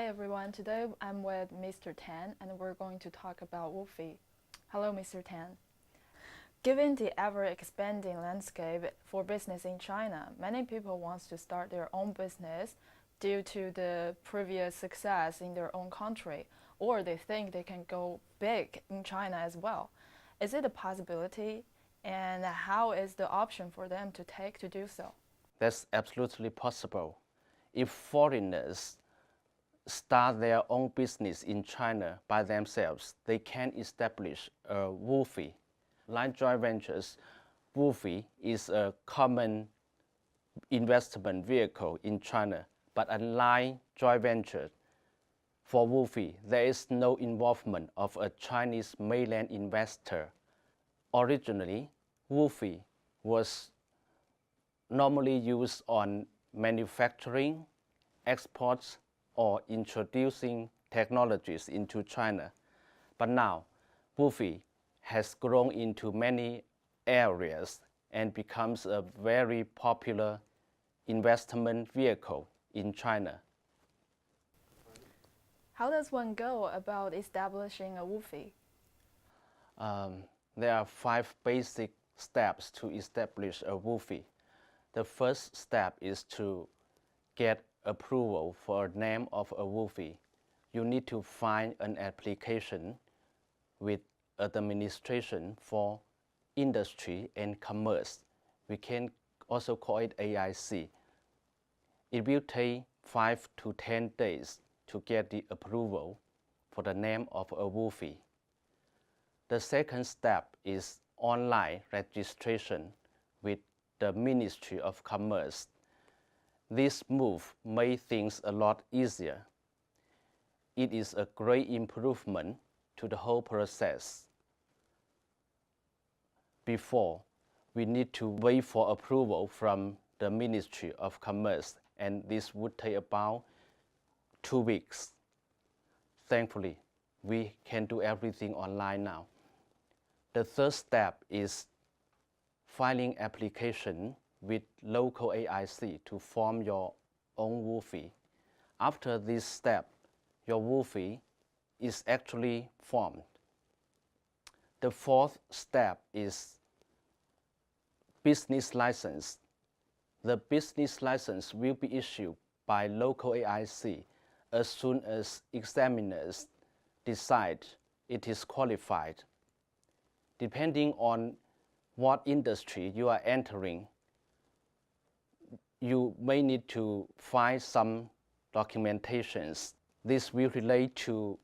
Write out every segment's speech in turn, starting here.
Hi everyone, today I'm with Mr. Tan and we're going to talk about WFOE. Hello Mr. Tan. Given the ever-expanding landscape for business in China, many people want to start their own business due to the previous success in their own country, or they think they can go big in China as well. Is it a possibility, and how is the option for them to take to do so? That's absolutely possible. If foreigners start their own business in China by themselves, they can establish a WFOE. Like joint ventures, WFOE is a common investment vehicle in China, but unlike joint venture, for WFOE, there is no involvement of a Chinese mainland investor. Originally, WFOE was normally used on manufacturing, exports, or introducing technologies into China. But now, WFOE has grown into many areas and becomes a very popular investment vehicle in China. How does one go about establishing a WFOE? There are 5 basic steps to establish a WFOE. The first step is to get approval for a name of a WFOE. You need to find an application with administration for industry and commerce. We can also call it AIC. It will take 5 to 10 days to get the approval for the name of a WFOE. The second step is online registration with the Ministry of Commerce. This move made things a lot easier. It is a great improvement to the whole process. Before, we need to wait for approval from the Ministry of Commerce, and this would take about 2 weeks. Thankfully, we can do everything online now. The third step is filing application with local AIC to form your own WFOE. After this step, your WFOE is actually formed. The fourth step is business license. The business license will be issued by local AIC as soon as examiners decide it is qualified. Depending on what industry you are entering, you may need to find some documentations. This will relate to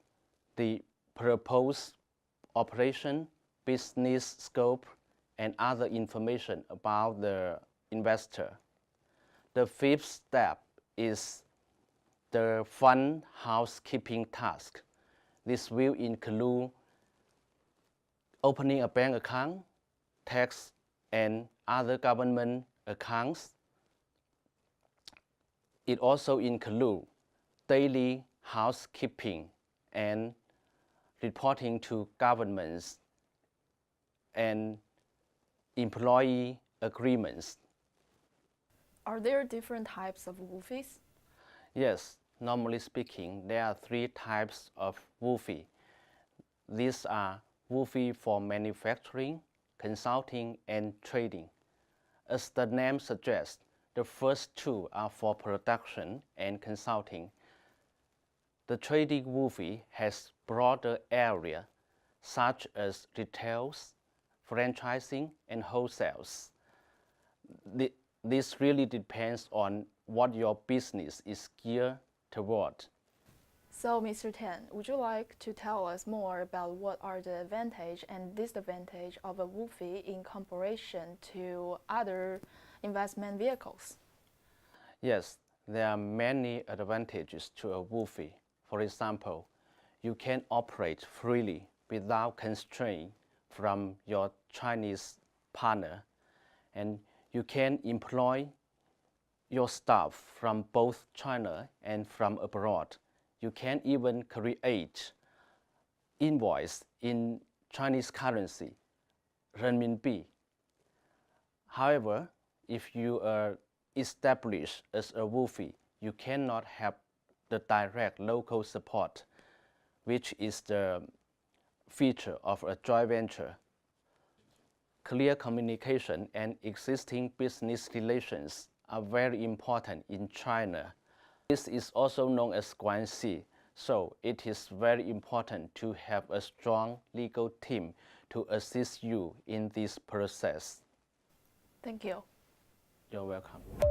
the proposed operation, business scope, and other information about the investor. The fifth step is the fund housekeeping task. This will include opening a bank account, tax and other government accounts. It also includes daily housekeeping and reporting to governments and employee agreements. Are there different types of WFOEs? Yes, normally speaking, there are 3 types of WFOE. These are WFOE for manufacturing, consulting, and trading. As the name suggests, the first 2 are for production and consulting. The trading WFOE has broader area, such as retails, franchising, and wholesales. This really depends on what your business is geared toward. So, Mr. Tan, would you like to tell us more about what are the advantage and disadvantage of a WFOE in comparison to other investment vehicles? Yes, there are many advantages to a WFOE. For example, you can operate freely without constraint from your Chinese partner, and you can employ your staff from both China and from abroad. You can even create invoice in Chinese currency, renminbi. However, if you are established as a WFOE, you cannot have the direct local support, which is the feature of a joint venture. Clear communication and existing business relations are very important in China. This is also known as guanxi, so it is very important to have a strong legal team to assist you in this process. Thank you. You're welcome.